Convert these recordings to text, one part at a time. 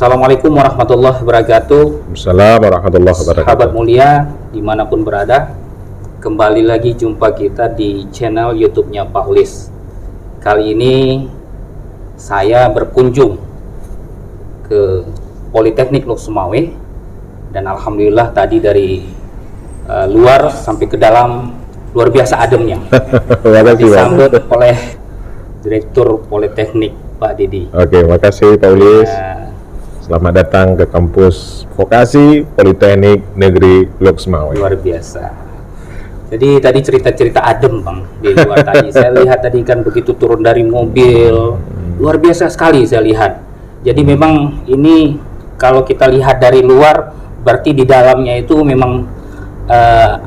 Assalamualaikum warahmatullahi wabarakatuh. Assalamualaikum warahmatullahi wabarakatuh. Sahabat mulia dimanapun berada, kembali lagi jumpa kita di channel YouTube-nya Pak Ulis. Kali ini saya berkunjung ke Politeknik Lok Sumawe, dan alhamdulillah tadi dari luar sampai ke dalam luar biasa ademnya. Disambut oleh Direktur Politeknik Pak Didi. Oke, makasih Pak Ulis. Selamat datang ke kampus Vokasi Politeknik Negeri Lok Sumawe. Luar biasa. Jadi tadi cerita-cerita adem Bang di luar tadi. Saya lihat tadi kan begitu turun dari mobil, luar biasa sekali saya lihat. Jadi memang ini kalau kita lihat dari luar, berarti di dalamnya itu memang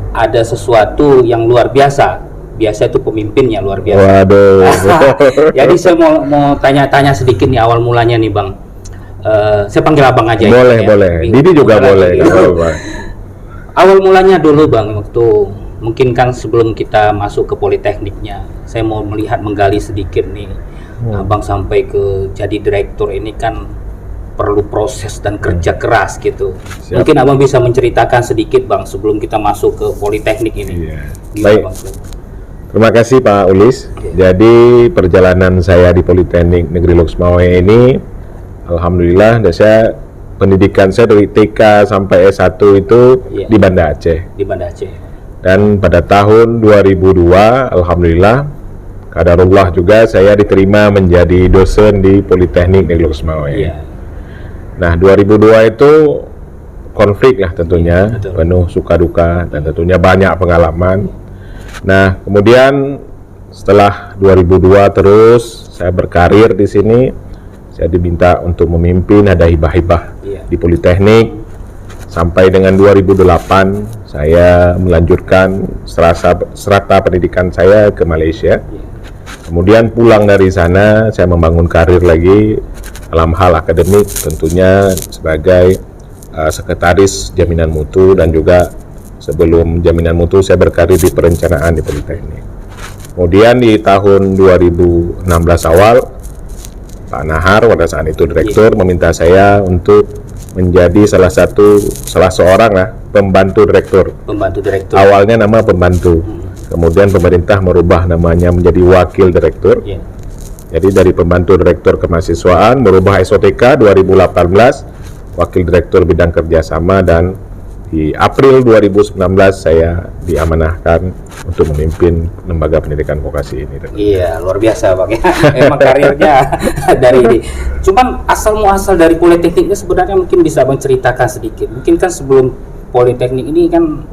ada sesuatu yang luar biasa. Biasa itu pemimpinnya luar biasa. Waduh. Jadi saya mau tanya-tanya sedikit nih awal mulanya nih Bang. Saya panggil abang aja. Boleh, ya. boleh. Didi juga boleh. Awal mulanya dulu Bang, waktu mungkin kan sebelum kita masuk ke Politekniknya, saya mau menggali sedikit nih. Abang sampai ke jadi direktur ini kan perlu proses dan kerja keras gitu. Siap. Mungkin abang bisa menceritakan sedikit Bang sebelum kita masuk ke Politeknik ini. Iya. Gimana, Baik. Bang? Terima kasih Pak Ulis. Jadi perjalanan saya di Politeknik Negeri Lok Sumawe ini, alhamdulillah, saya pendidikan saya dari TK sampai S1 itu di Banda Aceh. Di Banda Aceh. Dan pada tahun 2002, alhamdulillah, qadarullah juga saya diterima menjadi dosen di Politeknik Negeri Lok Sumawe. Iya. Nah, 2002 itu konflik lah tentunya, Betul. penuh suka duka dan tentunya banyak pengalaman. Nah, kemudian setelah 2002 terus saya berkarir di sini. Saya diminta untuk memimpin, ada hibah-hibah di Politeknik. Sampai dengan 2008 saya melanjutkan serata pendidikan saya ke Malaysia. Kemudian pulang dari sana saya membangun karir lagi dalam hal akademik, tentunya sebagai sekretaris jaminan mutu, dan juga sebelum jaminan mutu saya berkarir di perencanaan di Politeknik. Kemudian di tahun 2016 awal Pak Nahar pada saat itu direktur meminta saya untuk menjadi salah seorang pembantu direktur. Pembantu direktur. Awalnya nama pembantu. Kemudian pemerintah merubah namanya menjadi wakil direktur. Jadi dari pembantu direktur kemahasiswaan merubah SOTK 2018 wakil direktur bidang kerjasama, dan di April 2019 saya diamanahkan untuk memimpin lembaga pendidikan vokasi ini. Iya, luar biasa Bang ya. Emang karirnya dari ini. Cuman asal muasal dari Politekniknya sebenarnya mungkin bisa Bang ceritakan sedikit. Mungkin kan sebelum Politeknik ini kan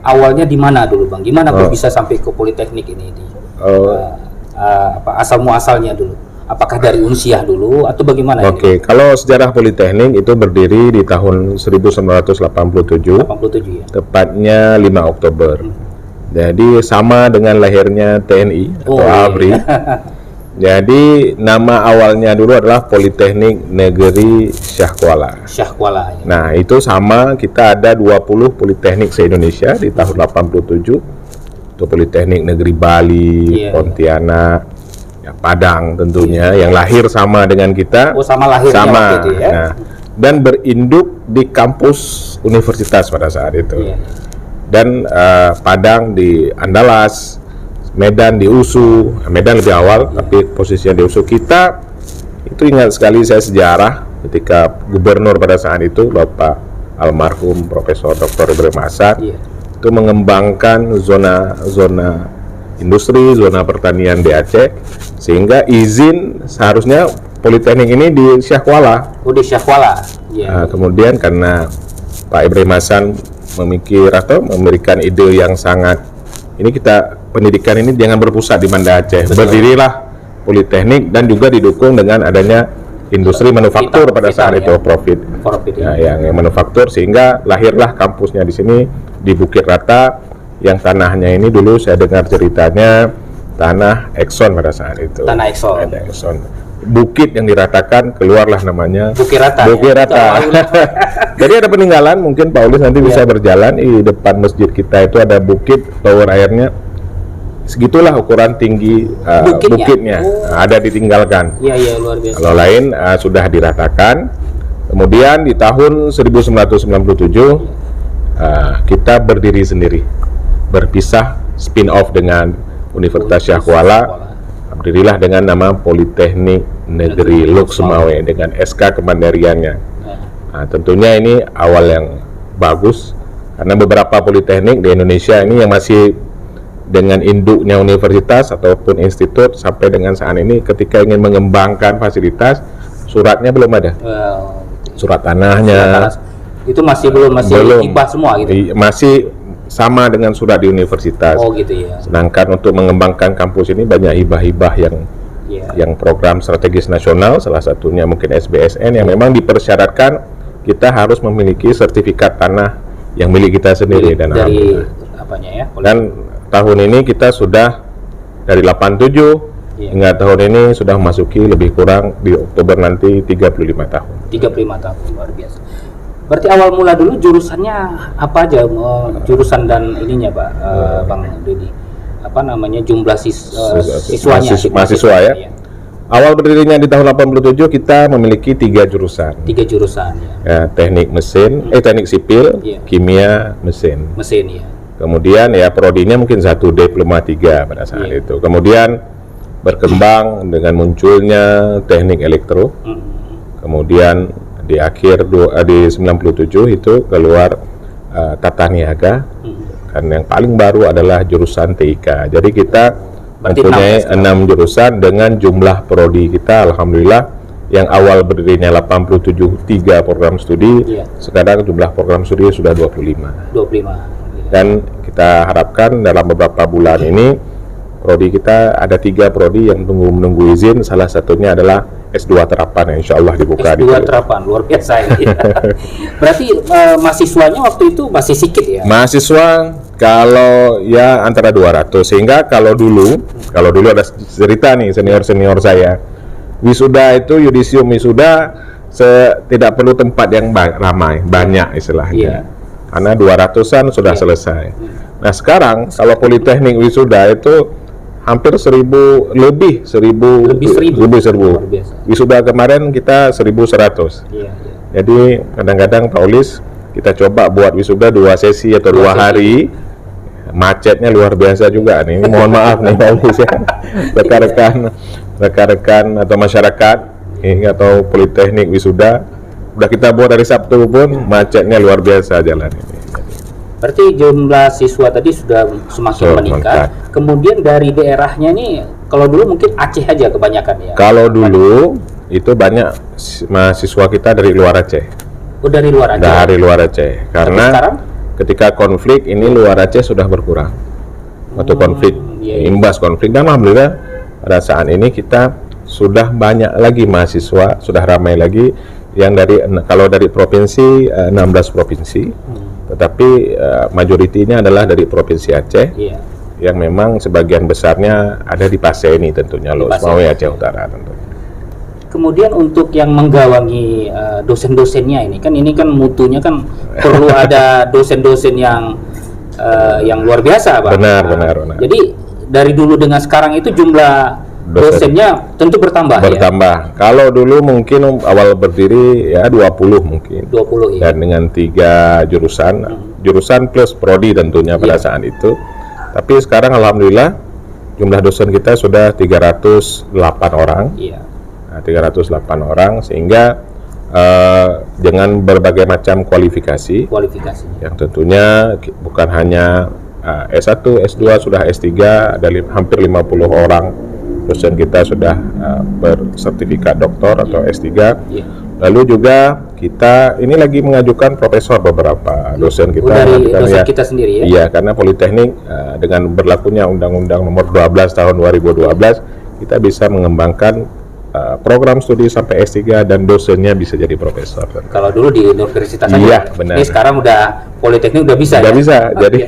awalnya di mana dulu Bang? Gimana kok bisa sampai ke Politeknik ini? Asal muasalnya dulu. Apakah dari Unsiah dulu atau bagaimana? Oke, kalau sejarah Politeknik itu berdiri di tahun 1987, 87 ya. Tepatnya 5 Oktober. Jadi sama dengan lahirnya TNI atau ABRI. Jadi nama awalnya dulu adalah Politeknik Negeri Syah Kuala. Syah Kuala. Ya. Nah, itu sama, kita ada 20 Politeknik se-Indonesia di tahun 87. Itu Politeknik Negeri Bali, Pontianak, Padang tentunya, yang lahir sama dengan kita. Oh, sama lahirnya sama. Gitu ya. Nah, dan berinduk di kampus universitas pada saat itu. Dan Padang di Andalas, Medan di USU. Medan lebih awal, tapi posisinya di USU. Kita itu ingat sekali saya sejarah ketika gubernur pada saat itu Bapak almarhum Profesor Dr. Ibrahim Asad itu mengembangkan zona industri, zona pertanian di Aceh, sehingga izin seharusnya Politeknik ini di Syah Kuala. Oh, di Syah Kuala. Nah, kemudian karena Pak Ibrahim Hasan memberikan ide yang sangat, ini kita pendidikan ini jangan berpusat di Banda Aceh. Berdirilah Politeknik dan juga didukung dengan adanya industri manufaktur pada saat itu, profit yang manufaktur, sehingga lahirlah kampusnya di sini di Bukit Rata. Yang tanahnya ini dulu saya dengar ceritanya tanah Exxon pada saat itu. Tanah Exxon. Ada Exxon. Bukit yang diratakan, keluarlah namanya Bukit Rata. Bukit Rata. Jadi ada peninggalan, mungkin Pak Ulis nanti bisa berjalan di depan masjid kita itu ada bukit, tower airnya segitulah ukuran tinggi bukitnya. Nah, ada ditinggalkan. Iya, luar biasa. Kalau lain sudah diratakan. Kemudian di tahun 1997 kita berdiri sendiri, berpisah, spin off dengan Universitas Syah Kuala. Berdirilah dengan nama Politeknik Negeri Lok Sumawe dengan SK kemandiriannya. Nah, tentunya ini awal yang bagus karena beberapa politeknik di Indonesia ini yang masih dengan induknya universitas ataupun institut sampai dengan saat ini ketika ingin mengembangkan fasilitas, suratnya belum ada. Surat tanahnya itu masih belum hibah semua gitu. Masih sama dengan surat di universitas. Oh gitu ya. Sedangkan untuk mengembangkan kampus ini banyak hibah-hibah yang program strategis nasional, salah satunya mungkin SBSN yang memang dipersyaratkan kita harus memiliki sertifikat tanah yang milik kita sendiri dan dari apanya ya? Dan tahun ini kita sudah dari 87 hingga tahun ini sudah memasuki lebih kurang di Oktober nanti 35 tahun. 35 tahun, luar biasa. Berarti awal mula dulu jurusannya apa aja, jurusan dan ininya Pak, Bang Deddy? Apa namanya, jumlah siswanya? Mahasiswa ya. Iya. Awal berdirinya di tahun 87 kita memiliki 3 jurusan. 3 jurusan ya. Teknik mesin, teknik sipil, kimia, mesin. Mesin ya. Kemudian ya prodinya mungkin 1 diploma 3 pada saat itu. Kemudian berkembang dengan munculnya teknik elektro. Kemudian di akhir di 97 itu keluar tata niaga. Kan yang paling baru adalah jurusan TIK. Jadi kita mempunyai 6 jurusan dengan jumlah prodi kita alhamdulillah yang awal berdirinya 87 3 program studi, sekarang jumlah program studi sudah 25. Dan kita harapkan dalam beberapa bulan ini prodi kita ada 3 prodi yang menunggu izin, salah satunya adalah S2 terapan yang insya Allah dibuka. S2 terapan, luar biasa ini. Berarti mahasiswanya waktu itu masih sedikit ya? Mahasiswa kalau ya antara 200, sehingga kalau dulu ada cerita nih senior saya, wisuda itu yudisium wisuda tidak perlu tempat yang ramai, banyak istilahnya. Karena 200-an sudah selesai. Nah sekarang kalau politeknik wisuda itu hampir 1000 lebih 1000. Wisuda kemarin kita 1100. Jadi kadang-kadang Pak Ulis kita coba buat wisuda 2 sesi atau 2 hari. Macetnya luar biasa juga nih. Mohon maaf nih Pak Ulis ya. Rekan-rekan atau masyarakat atau politeknik wisuda udah kita buat dari Sabtu pun macetnya luar biasa jalan ini. Berarti jumlah siswa tadi sudah semakin meningkat. Kemudian dari daerahnya nih, kalau dulu mungkin Aceh aja kebanyakan ya. Kalau dulu itu banyak mahasiswa kita dari luar Aceh. Oh, dari luar Aceh. Dari luar Aceh. Karena ketika konflik ini luar Aceh sudah berkurang. Waktu konflik, imbas konflik, dan alhamdulillah pada saat ini kita sudah banyak lagi mahasiswa, sudah ramai lagi yang kalau dari provinsi 16 provinsi. Tetapi majoritinya adalah dari Provinsi Aceh, yang memang sebagian besarnya ada di Pasai ini tentunya, Lok Sumawe Aceh Utara tentunya. Kemudian untuk yang menggawangi dosen-dosennya ini kan mutunya kan perlu ada dosen-dosen yang luar biasa, Pak. Benar. Jadi dari dulu dengan sekarang itu jumlah dosennya tentu bertambah. Kalau dulu mungkin awal berdiri ya 20 mungkin. 20 Dan dengan 3 jurusan plus prodi tentunya pada saat itu. Tapi sekarang alhamdulillah jumlah dosen kita sudah 308 orang. Nah, 308 orang sehingga dengan berbagai macam kualifikasi yang tentunya bukan hanya S1, S2, sudah S3, ada hampir 50 orang dosen kita sudah bersertifikat doktor atau S3. Lalu juga kita ini lagi mengajukan profesor beberapa dosen kita. Dari dosen kita sendiri ya? Iya, karena Politeknik dengan berlakunya Undang-Undang Nomor 12 Tahun 2012 kita bisa mengembangkan program studi sampai S3 dan dosennya bisa jadi profesor. Kalau dulu di universitas aja. Benar. Ini sekarang udah Politeknik udah bisa. Udah bisa. Jadi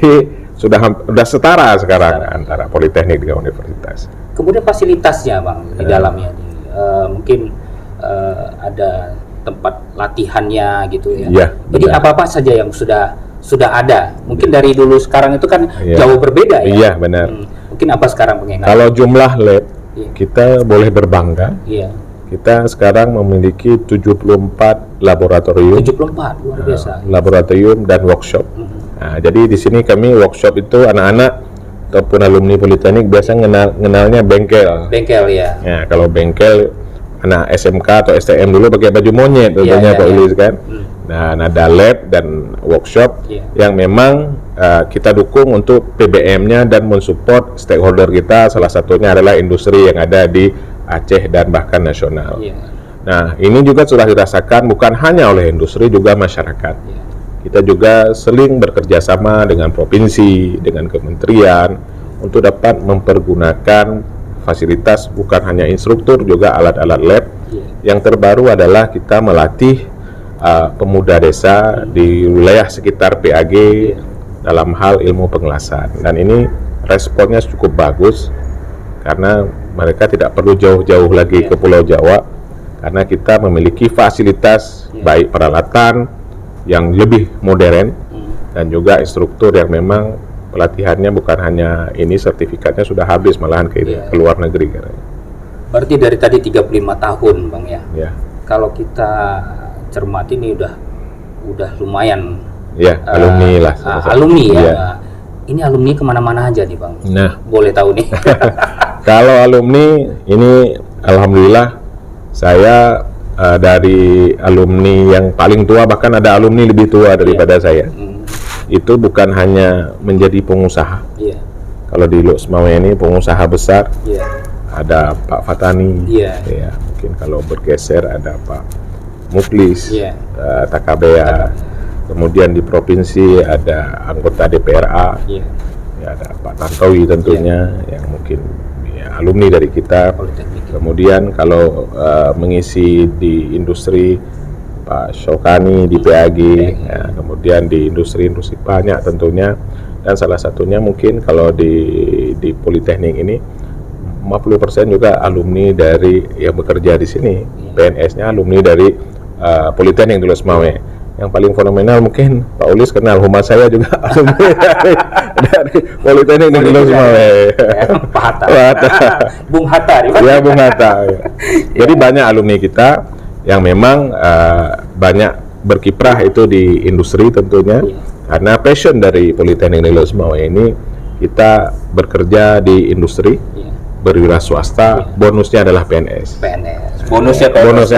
sudah setara sekarang antara Politeknik dengan universitas. Kemudian fasilitasnya Bang di dalamnya mungkin ada tempat latihannya gitu ya. Jadi apa-apa saja yang sudah ada. Mungkin dari dulu sekarang itu kan jauh berbeda ya. Iya, benar. Mungkin apa sekarang pengennya? Kalau jumlah lab kita boleh berbangga kita sekarang memiliki 74 laboratorium, 74 luar biasa. laboratorium dan workshop. Nah, jadi di sini kami workshop itu anak-anak ataupun alumni Politeknik biasa kenalnya bengkel. Bengkel ya. Ya, kalau bengkel anak SMK atau STM dulu pakai baju monyet tentunya Pak Ulis kan. Dan ada lab dan workshop yang memang kita dukung untuk PBM-nya dan mensupport stakeholder kita, salah satunya adalah industri yang ada di Aceh dan bahkan nasional. Nah, ini juga sudah dirasakan bukan hanya oleh industri, juga masyarakat. Kita juga sering bekerja sama dengan provinsi, dengan kementerian untuk dapat mempergunakan fasilitas bukan hanya instruktur, juga alat-alat lab. Yang terbaru adalah kita melatih pemuda desa di wilayah sekitar PAG dalam hal ilmu pengelasan, dan ini responnya cukup bagus karena mereka tidak perlu jauh-jauh lagi ke Pulau Jawa karena kita memiliki fasilitas baik peralatan yang lebih modern dan juga instruktur yang memang pelatihannya bukan hanya ini, sertifikatnya sudah habis malahan ke luar negeri. Berarti dari tadi 35 tahun Bang ya. Kalau kita cermati ini udah lumayan alumni lah. Alumni ya. Ini alumni kemana-mana aja nih Bang. Nah, boleh tahu nih. Kalau alumni ini alhamdulillah saya dari alumni yang paling tua, bahkan ada alumni lebih tua daripada saya. Itu bukan hanya menjadi pengusaha. Kalau di Lok Semawe ini pengusaha besar. Ada Pak Fatani. Mungkin kalau bergeser ada Pak Muklis, Takabea. Kemudian di provinsi ada anggota DPRA, ada Pak Tantowi tentunya yang mungkin alumni dari kita. Kemudian kalau mengisi di industri Pak Syokani di PAG, kemudian di industri-industri banyak tentunya, dan salah satunya mungkin kalau di Politeknik ini 50% juga alumni dari yang bekerja di sini, PNS-nya alumni dari Politeknik di Lok Semawe. Yang paling fenomenal mungkin Pak Ulis kenal, humas saya juga alumni dari Politeknik di Lok Semawe. Pak Hatta. Bung Hatta. Ya, Bung Hatta. Jadi banyak alumni kita yang memang banyak berkiprah itu di industri tentunya, karena passion dari Politeknik di Lok Semawe ini kita bekerja di industri, berwira swasta, bonusnya adalah PNS. Bonusnya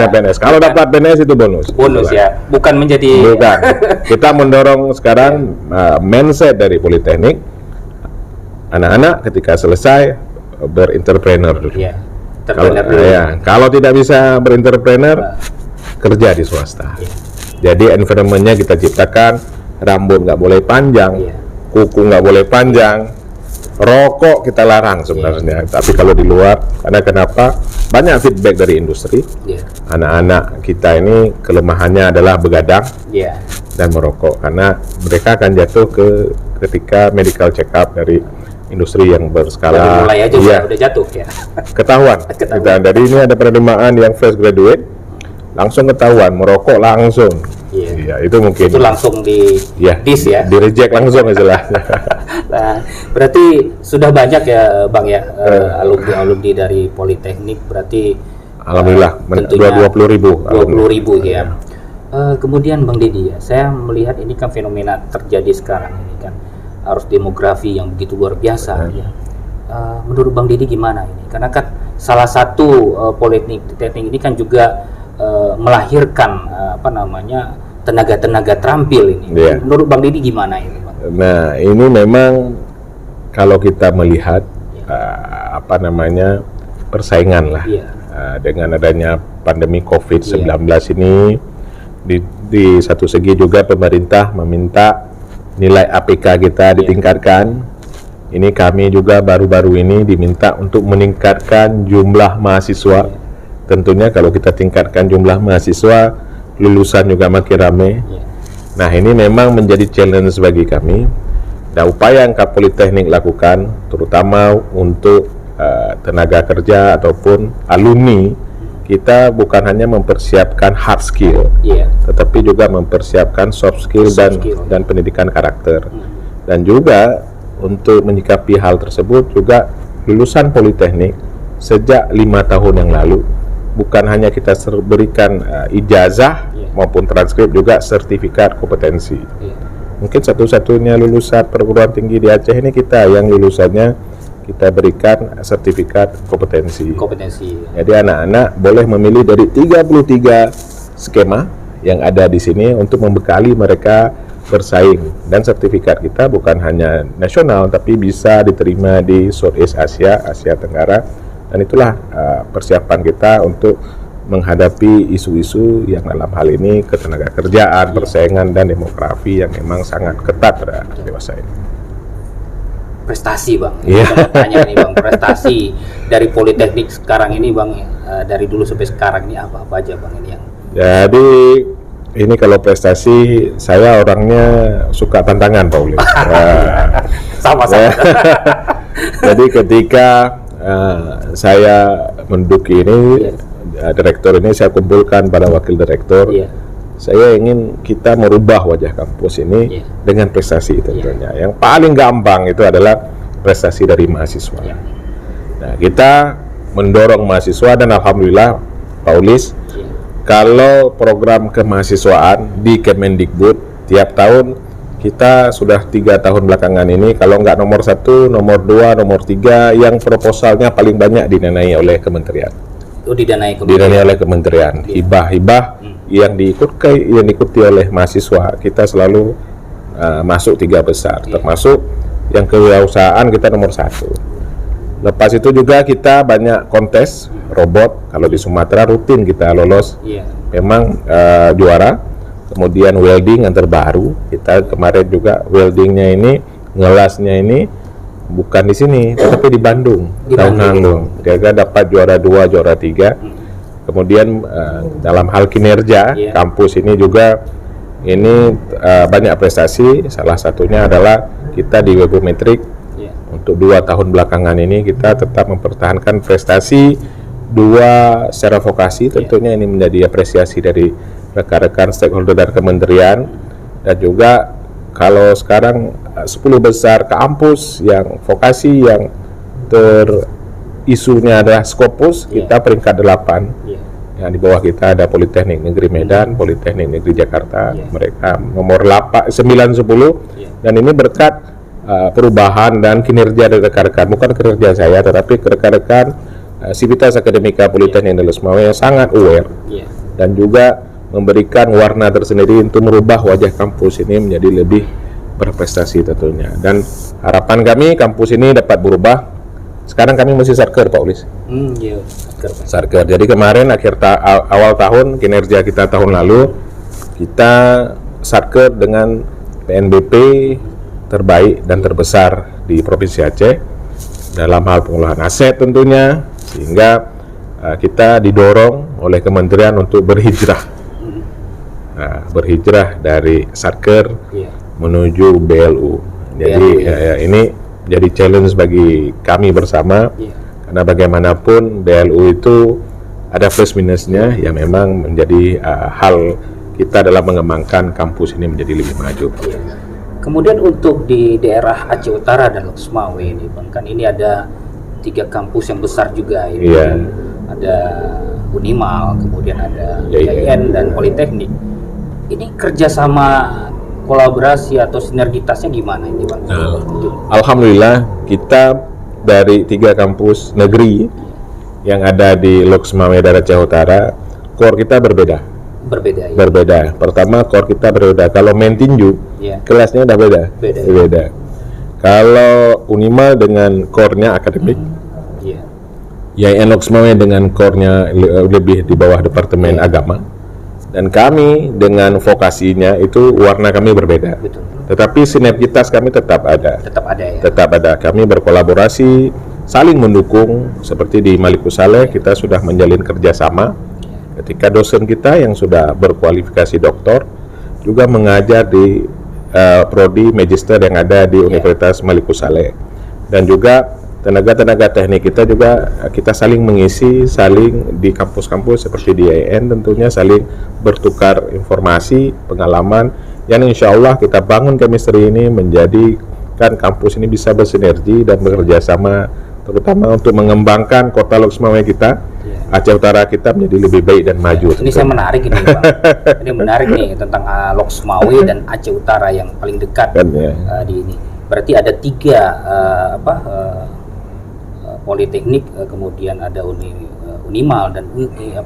PNS. Kalau dapat PNS itu bonus. Bukan menjadi. Bukan. Kita mendorong sekarang mindset dari Politeknik, anak-anak ketika selesai berentrepreneur dulu. Kalau tidak bisa berentrepreneur, kerja di swasta. Jadi environment-nya kita ciptakan, rambut nggak boleh panjang, kuku nggak boleh panjang, rokok kita larang sebenarnya. Tapi kalau di luar, karena kenapa? Banyak feedback dari industri. Anak-anak kita ini kelemahannya adalah begadang dan merokok, karena mereka akan jatuh ketika medical check up dari industri yang berskala. Mulai aja udah jatuh ya. Ketahuan. Dari ini ada penerimaan yang fresh graduate, langsung ketahuan merokok langsung. Itu mungkin. Itu langsung di reject langsung istilahnya. Nah, berarti sudah banyak ya Bang ya alumni dari Politeknik, berarti alhamdulillah 20.000 ya. Kemudian Bang Didi ya, saya melihat ini kan fenomena terjadi sekarang ini kan, arus demografi yang begitu luar biasa ya. Menurut Bang Didi gimana ini? Karena kan salah satu Politeknik ini kan juga melahirkan tenaga-tenaga terampil ini. Menurut Bang Didi gimana ini, Bang? Nah, ini memang kalau kita melihat persaingan lah dengan adanya pandemi COVID-19 ini, di satu segi juga pemerintah meminta nilai APK kita ditingkatkan. Ini kami juga baru-baru ini diminta untuk meningkatkan jumlah mahasiswa. Tentunya kalau kita tingkatkan jumlah mahasiswa, lulusan juga makin ramai. Nah, ini memang menjadi challenge bagi kami. Dan upaya yang Politeknik lakukan, terutama untuk tenaga kerja ataupun alumni, kita bukan hanya mempersiapkan hard skill, tetapi juga mempersiapkan soft skill dan pendidikan karakter. Dan juga untuk menyikapi hal tersebut juga lulusan Politeknik sejak 5 tahun yang lalu bukan hanya kita berikan ijazah maupun transkrip, juga sertifikat kompetensi. Mungkin satu-satunya lulusan perguruan tinggi di Aceh ini kita yang lulusannya kita berikan sertifikat kompetensi. Jadi anak-anak boleh memilih dari 33 skema yang ada di sini untuk membekali mereka bersaing, dan sertifikat kita bukan hanya nasional tapi bisa diterima di Southeast Asia, Asia Tenggara, dan itulah persiapan kita untuk menghadapi isu-isu yang dalam hal ini ketenaga kerjaan, persaingan, dan demografi yang memang sangat ketat pada dewasa ini. Prestasi Bang, tanya nih Bang, prestasi dari Politeknik sekarang ini Bang, dari dulu sampai sekarang ini apa aja Bang ini yang? Jadi ini kalau prestasi, saya orangnya suka tantangan, Paulis. Sama-sama. Jadi ketika saya menduduki ini, direktur ini saya kumpulkan pada wakil direktur. Saya ingin kita merubah wajah kampus ini dengan prestasi tentunya. Yang paling gampang itu adalah prestasi dari mahasiswa. Nah, kita mendorong mahasiswa, dan alhamdulillah, Paulis, kalau program kemahasiswaan di Kemendikbud tiap tahun kita sudah 3 tahun belakangan ini, kalau nggak nomor 1, nomor 2, nomor 3 yang proposalnya paling banyak didanai oleh kementerian. Didanai oleh kementerian. Hibah-hibah yang diikuti oleh mahasiswa, kita selalu masuk 3 besar, termasuk yang kewirausahaan kita nomor 1. Lepas itu juga kita banyak kontes robot. Kalau di Sumatera rutin kita lolos, memang juara. Kemudian welding yang terbaru, kita kemarin juga weldingnya ini, ngelasnya ini bukan di sini, tapi di Bandung, tahun lalu. Dia dapat juara 2, juara 3. Kemudian dalam hal kinerja, kampus ini juga ini banyak prestasi. Salah satunya adalah kita di Webometrik untuk 2 tahun belakangan ini kita tetap mempertahankan prestasi 2 secara vokasi. Tentunya ini menjadi apresiasi dari rekan-rekan stakeholder dari kementerian, dan juga kalau sekarang 10 besar kampus yang vokasi yang isunya adalah Skopus, kita peringkat 8. Yang di bawah kita ada Politeknik Negeri Medan, Politeknik Negeri Jakarta, mereka nomor 8, 9, 10, dan ini berkat perubahan dan kinerja dari rekan-rekan, bukan kinerja saya, tetapi rekan-rekan Sivitas Akademika Politeknik Negeri Mawai yang sangat aware dan juga memberikan warna tersendiri untuk merubah wajah kampus ini menjadi lebih berprestasi tentunya. Dan harapan kami kampus ini dapat berubah. Sekarang kami masih sarker, Pak Ulis. Sarker. Jadi kemarin awal tahun kinerja kita tahun lalu kita sarker dengan PNBP terbaik dan terbesar di Provinsi Aceh dalam hal pengolahan aset tentunya, sehingga kita didorong oleh kementerian untuk berhijrah. Berhijrah dari sarker menuju BLU. Jadi ini jadi challenge bagi kami bersama, karena bagaimanapun BLU itu ada plus minusnya yang memang menjadi hal kita dalam mengembangkan kampus ini menjadi lebih maju. Kemudian untuk di daerah Aceh Utara dan Loks Mawai ini Bang, kan ini ada 3 kampus yang besar juga ini. Ada Unimal, kemudian ada IAIN dan Politeknik. Ini kerjasama, kolaborasi atau sinergitasnya gimana ini Bang? Alhamdulillah kita dari 3 kampus negeri yang ada di Loks Mawai daerah Aceh Utara, core kita berbeda. Berbeda. Pertama, core kita berbeda. Kalau main tinju, kelasnya udah beda. Kalau Unimal dengan core-nya akademik, IAIN Loks Mawai dengan core-nya lebih di bawah Departemen Agama, dan kami dengan vokasinya itu warna kami berbeda. Tetapi sinergitas kami tetap ada. Tetap ada. Kami berkolaborasi, saling mendukung. Seperti di Malikus Saleh kita sudah menjalin kerjasama. Ketika dosen kita yang sudah berkualifikasi doktor juga mengajar di prodi magister yang ada di Universitas Malikus Saleh, dan juga tenaga-tenaga teknik kita juga kita saling mengisi, saling di kampus-kampus seperti di IAIN tentunya saling bertukar informasi, pengalaman, yang insya Allah kita bangun chemistry ini menjadikan kampus ini bisa bersinergi dan bekerja sama, terutama untuk mengembangkan kota Loks Mawai kita Aceh Utara kita menjadi lebih baik dan maju. Ini saya menarik ini Bang. Ini menarik nih tentang Lok Sumawe dan Aceh Utara yang paling dekat Kan, ya. di ini. Berarti ada 3 politeknik, kemudian ada Unimal dan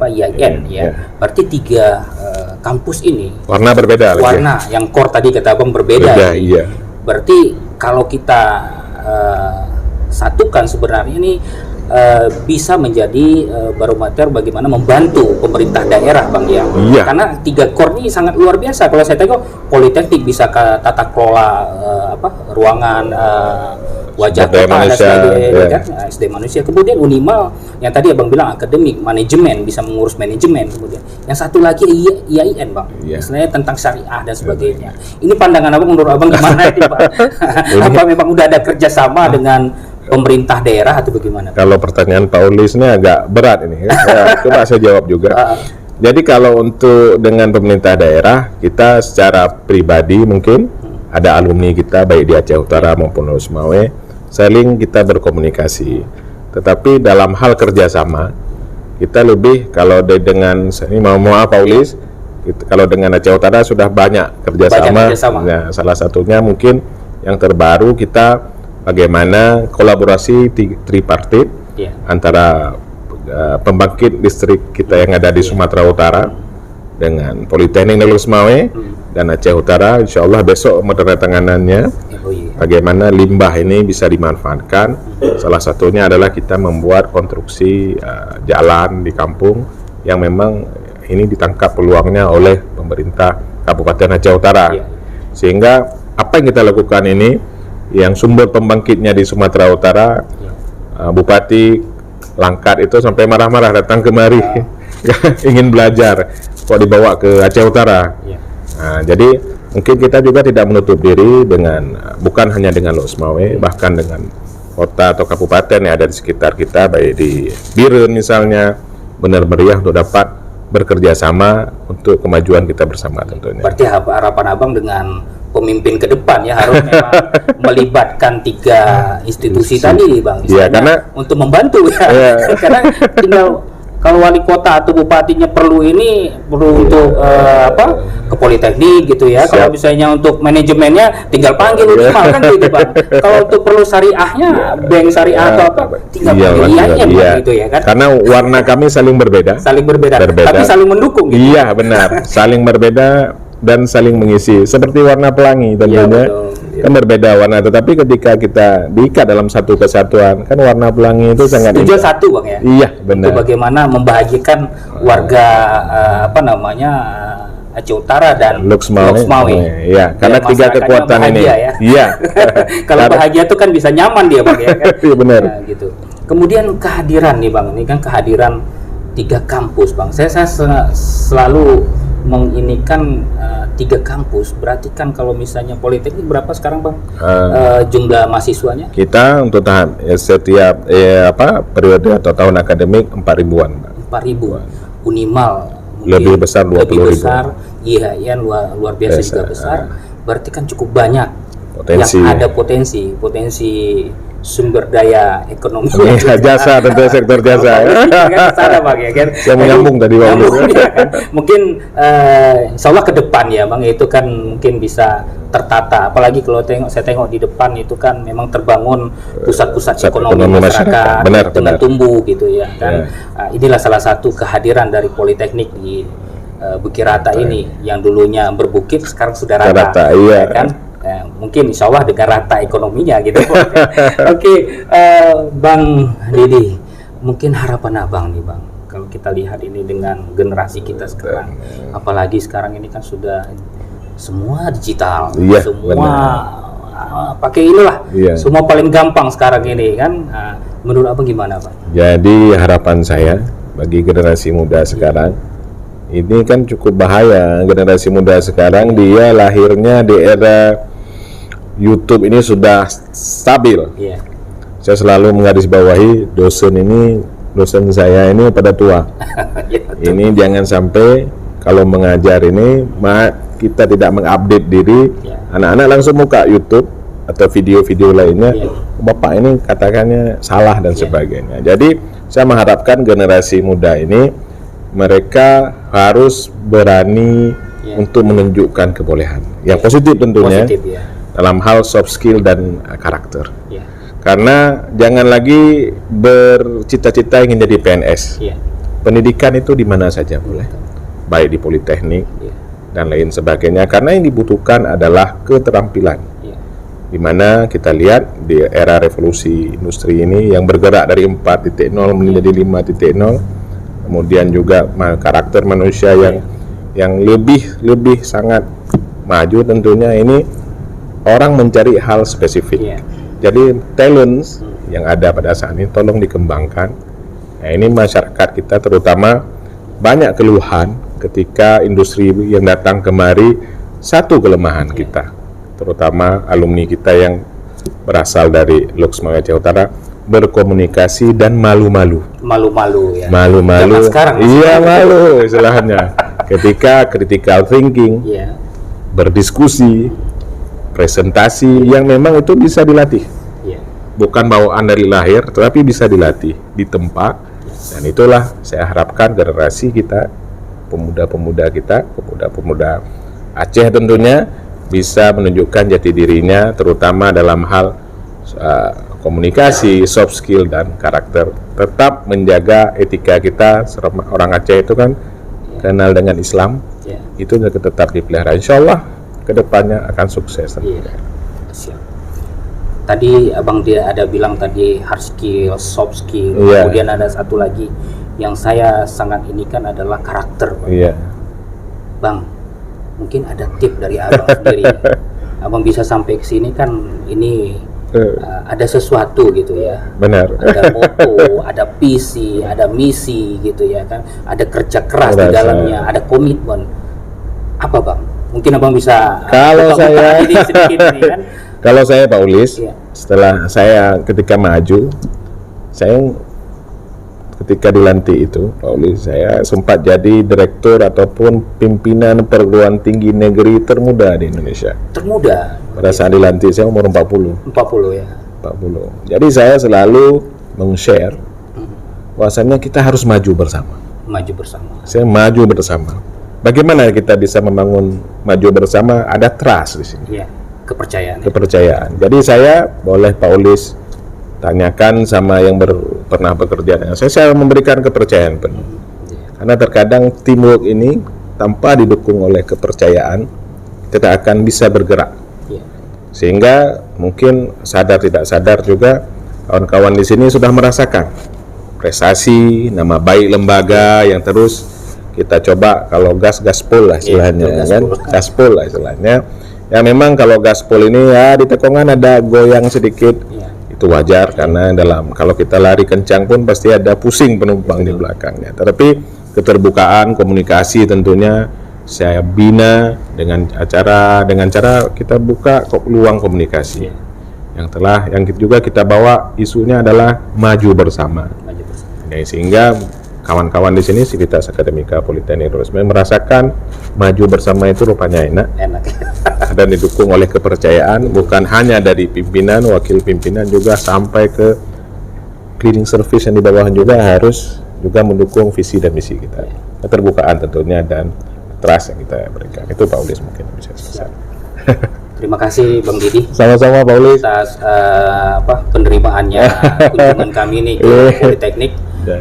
IAIN ya. Berarti 3 kampus ini Warna berbeda lagi. warna yang core tadi kata Abang berbeda. Beda, ya. iya. Berarti kalau kita satukan sebenarnya ini bisa menjadi barometer bagaimana membantu pemerintah daerah Bang ya. Iya. Karena 3 core ini sangat luar biasa. Kalau saya tengok politeknik bisa ke tata kelola ruangan, wajah Sumber daya kota dan manusia, sebagainya ya. kan, SD manusia. Kemudian Unimal yang tadi Abang bilang akademik, manajemen, bisa mengurus manajemen. Kemudian yang satu lagi IAIN Bang, Iya. istilahnya tentang syariah dan sebagainya. Ini pandangan Abang, menurut Abang gimana ini Pak? Apa memang udah ada kerjasama dengan pemerintah daerah atau bagaimana? Kalau pertanyaan Pak Ulis ini agak berat ini. Ya, coba saya jawab juga. Jadi kalau untuk dengan pemerintah daerah, kita secara pribadi mungkin ada alumni kita baik di Aceh Utara maupun Lok Sumawe, saling kita berkomunikasi. Tetapi dalam hal kerjasama, kita lebih kalau dengan ini maaf Pak Ulis, kalau dengan Aceh Utara sudah banyak kerjasama. Ya, salah satunya mungkin yang terbaru kita bagaimana kolaborasi tripartit antara pembangkit listrik kita yang ada di Sumatera Utara dengan Politeknik Lok Sumawe dan Aceh Utara. Insya Allah besok menandatanganannya bagaimana limbah ini bisa dimanfaatkan. Salah satunya adalah kita membuat konstruksi jalan di kampung yang memang ini ditangkap peluangnya oleh pemerintah Kabupaten Aceh Utara. Sehingga apa yang kita lakukan ini, yang sumber pembangkitnya di Sumatera Utara, Bupati Langkat itu sampai marah-marah datang kemari ingin belajar kok dibawa ke Aceh Utara. Nah, jadi mungkin kita juga tidak menutup diri dengan bukan hanya dengan Lok Sumawe, bahkan dengan kota atau kabupaten yang ada di sekitar kita, baik di Biren misalnya, benar meriah untuk dapat bekerja sama untuk kemajuan kita bersama tentunya. Berarti harapan Abang dengan pemimpin ke depan ya harus memang melibatkan 3 institusi tadi Bang, ya, karena untuk membantu ya. Karena tinggal kalau wali kota atau bupatinya perlu untuk ke politeknik gitu ya. Kalau misalnya untuk manajemennya tinggal panggil Unimal kan gitu Bang. Kalau untuk perlu syariahnya, bank syariah atau apa, tinggal panggil IAIN gitu ya kan. Karena warna kami saling berbeda. Tapi saling mendukung gitu. Iya, benar. Saling berbeda dan saling mengisi, seperti warna pelangi tentunya kan berbeda warna, tetapi ketika kita diikat dalam satu kesatuan kan warna pelangi itu sangat tujuan satu Bang ya. Iya, benar. Untuk bagaimana membahagiakan warga Aceh Utara dan Lok Sumawe. Iya, karena 3 kekuatan ini. Ya. Iya. Kalau bahagia itu kan bisa nyaman dia Bang ya kan. Iya, benar. Nah, gitu. Kemudian kehadiran nih Bang, ini kan kehadiran 3 kampus Bang. Saya selalu menginikan 3 kampus, berarti kan kalau misalnya politeknik berapa sekarang Bang jumlah mahasiswanya? Kita untuk tahap setiap periode atau tahun akademik 4.000-an. 4.000. Unimal lebih besar 20.000. IAIN luar biasa juga besar. Berarti kan cukup banyak potensi. Yang ada potensi sumber daya ekonomi, jasa, tentu sektor jasa sana Bang ya kan. Yang menyambung tadi Bang. Ya, kan? Mungkin insya Allah ke depan ya Bang, itu kan mungkin bisa tertata. Apalagi kalau saya tengok di depan itu kan memang terbangun pusat-pusat ekonomi masyarakat dengan tumbuh gitu ya kan. Inilah salah satu kehadiran dari Politeknik di Bukit Rata ini, yang dulunya berbukit sekarang sudah rata, ya kan. Mungkin insya Allah dengan rata ekonominya gitu. Oke, Bang Didi, mungkin harapan Abang nih Bang, kalau kita lihat ini dengan generasi kita sekarang, apalagi sekarang ini kan sudah semua digital, semua pakai inilah, semua paling gampang sekarang ini kan. Menurut Abang gimana Bang? Jadi harapan saya bagi generasi muda sekarang, ini kan cukup bahaya. Generasi muda sekarang dia lahirnya di era YouTube ini sudah stabil. Saya selalu menggarisbawahi dosen saya ini pada tua. Ini jangan sampai kalau mengajar ini kita tidak mengupdate diri, anak-anak langsung buka YouTube atau video-video lainnya, Bapak ini katakannya salah dan sebagainya. Jadi saya mengharapkan generasi muda ini mereka harus berani untuk menunjukkan kebolehan yang positif tentunya dalam hal soft skill dan karakter. Karena jangan lagi bercita-cita ingin jadi PNS. Pendidikan itu di mana saja boleh, baik di politeknik dan lain sebagainya. Karena yang dibutuhkan adalah keterampilan. Di mana kita lihat di era revolusi industri ini yang bergerak dari 4.0 menjadi 5.0, kemudian juga karakter manusia yang lebih sangat maju tentunya, ini orang mencari hal spesifik. Jadi talents yang ada pada saat ini tolong dikembangkan. Nah, ini masyarakat kita terutama banyak keluhan ketika industri yang datang kemari. Satu kelemahan kita, terutama alumni kita yang berasal dari Luxembourg Aceh Utara, berkomunikasi dan malu-malu ya. Malu-malu. Iya, malu istilahnya. Ketika critical thinking, berdiskusi, presentasi yang memang itu bisa dilatih. Bukan bawaan dari lahir, tetapi bisa dilatih di tempat. Dan itulah saya harapkan generasi kita, pemuda-pemuda kita, pemuda-pemuda Aceh tentunya bisa menunjukkan jati dirinya, terutama dalam hal komunikasi, soft skill dan karakter. Tetap menjaga etika kita. Orang Aceh itu kan kenal dengan Islam, itu tetap dipelihara. Insya Allah kedepannya akan sukses. Tadi abang dia ada bilang tadi hard skill, soft skill, kemudian ada satu lagi yang saya sangat ini kan adalah karakter. Bang, mungkin ada tip dari abang sendiri. Abang bisa sampai ke sini kan ini ada sesuatu gitu ya. Benar. Ada moto, ada visi, ada misi gitu ya kan. Ada kerja keras di dalamnya, ada komitmen. Apa bang? Mungkin abang bisa kalau saya sedikit ini kan. Kalau saya Pak Ulis, setelah saya ketika maju, saya ketika dilantik itu Pak Ulis, saya sempat jadi direktur ataupun pimpinan perguruan tinggi negeri termuda di Indonesia. Termuda? Pada saat dilantik saya umur 40. 40 ya? 40. Jadi saya selalu meng-share bahwasannya kita harus maju bersama. Maju bersama. Saya maju bersama. Bagaimana kita bisa membangun maju bersama? Ada trust di sini. Kepercayaan. Jadi saya boleh Pak Ulis tanyakan sama yang pernah bekerja dengan saya memberikan kepercayaan penuh. Karena terkadang teamwork ini tanpa didukung oleh kepercayaan kita akan bisa bergerak. Sehingga mungkin sadar tidak sadar juga kawan-kawan di sini sudah merasakan prestasi, nama baik lembaga yang terus kita coba kalau gaspol lah istilahnya, gaspol lah istilahnya. Ya memang kalau gaspol ini ya di tekongan ada goyang sedikit, itu wajar karena kalau kita lari kencang pun pasti ada pusing penumpang di belakangnya. Tetapi keterbukaan komunikasi tentunya saya bina dengan cara kita buka peluang komunikasi yang juga kita bawa isunya adalah maju bersama. Sehingga kawan-kawan di sini Civitas Akademika Politeknik Rosemary merasakan maju bersama itu rupanya enak. Dan didukung oleh kepercayaan bukan hanya dari pimpinan, wakil pimpinan juga sampai ke cleaning service yang di bawah juga harus juga mendukung visi dan misi kita. Keterbukaan tentunya dan trust yang kita berikan. Itu Pak Ulis mungkin bisa selesai. Terima kasih Bang Didi. Sama-sama Pak Ulis. Atas penerimaannya kunjungan kami ini ke Politeknik.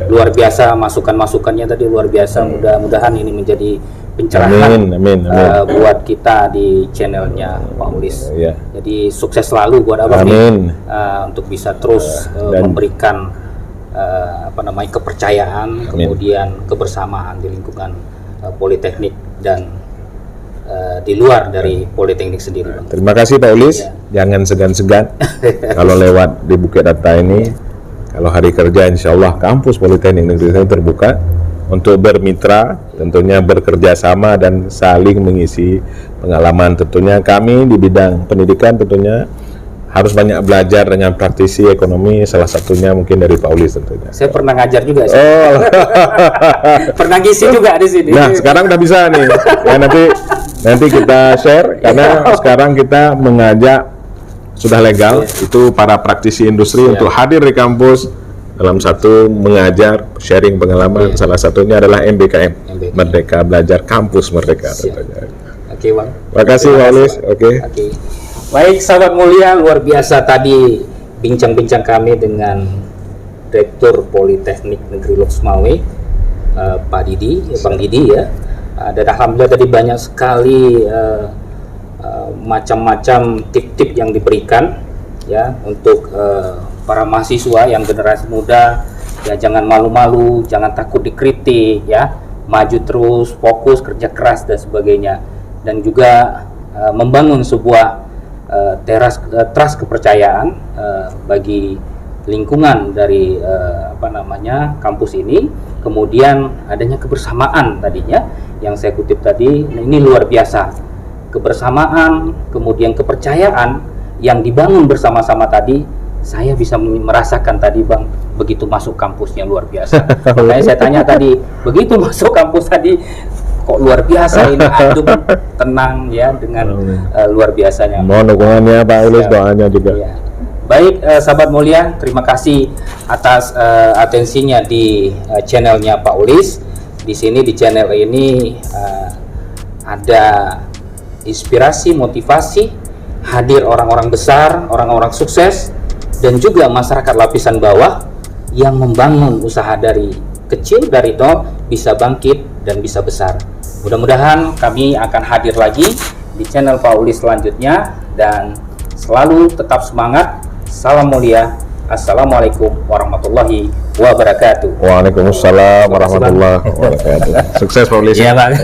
Luar biasa masukan-masukannya tadi luar biasa. Mudah-mudahan ini menjadi pencerahan amin. Buat kita di channelnya Pak Ulis. Jadi sukses selalu buat abang nih, untuk bisa terus memberikan kepercayaan, kemudian kebersamaan di lingkungan Politeknik dan di luar dari Politeknik sendiri. Bang. Terima kasih Pak Ulis. Jangan segan-segan kalau lewat di Bukit Data ini. Kalau hari kerja insya Allah kampus Politeknik Negeri Sini terbuka untuk bermitra, tentunya bekerja sama dan saling mengisi pengalaman. Tentunya kami di bidang pendidikan tentunya harus banyak belajar dengan praktisi ekonomi, salah satunya mungkin dari Pak Ulis tentunya. Saya pernah ngajar juga. Pernah ngisi juga di sini. Nah sekarang udah bisa nih. Ya, nanti kita share karena sekarang kita mengajak sudah legal itu para praktisi industri untuk hadir di kampus dalam satu mengajar, sharing pengalaman. Salah satunya adalah MBKM, Merdeka Belajar Kampus Merdeka. Oke, Bang. Terima kasih, Pak Ulis. Oke. Baik, sahabat mulia, luar biasa tadi bincang-bincang kami dengan Direktur Politeknik Negeri Loksmawe, Pak Didi, Bang Didi ya. Dan alhamdulillah tadi banyak sekali macam-macam tip-tip yang diberikan ya untuk para mahasiswa yang generasi muda. Ya, jangan malu-malu, jangan takut dikritik ya, maju terus, fokus, kerja keras dan sebagainya, dan juga membangun sebuah trust kepercayaan bagi lingkungan dari kampus ini. Kemudian adanya kebersamaan tadinya yang saya kutip tadi, ini luar biasa, kebersamaan, kemudian kepercayaan yang dibangun bersama-sama tadi. Saya bisa merasakan tadi, Bang, begitu masuk kampusnya luar biasa. Makanya saya tanya tadi, begitu masuk kampus tadi kok luar biasa ini, adem, tenang ya, dengan luar biasanya. Mohon dukungannya Pak Ulis, doanya juga. Ya. Baik, sahabat mulia, terima kasih atas atensinya di channelnya Pak Ulis. Di sini di channel ini ada inspirasi, motivasi, hadir orang-orang besar, orang-orang sukses, dan juga masyarakat lapisan bawah yang membangun usaha dari kecil, dari nol, bisa bangkit dan bisa besar. Mudah-mudahan kami akan hadir lagi di channel Pak Ulis selanjutnya, dan selalu tetap semangat. Salam mulia. Assalamualaikum warahmatullahi wabarakatuh. Waalaikumsalam warahmatullahi wabarakatuh. Sukses Pak Ulis. Iya, Bang.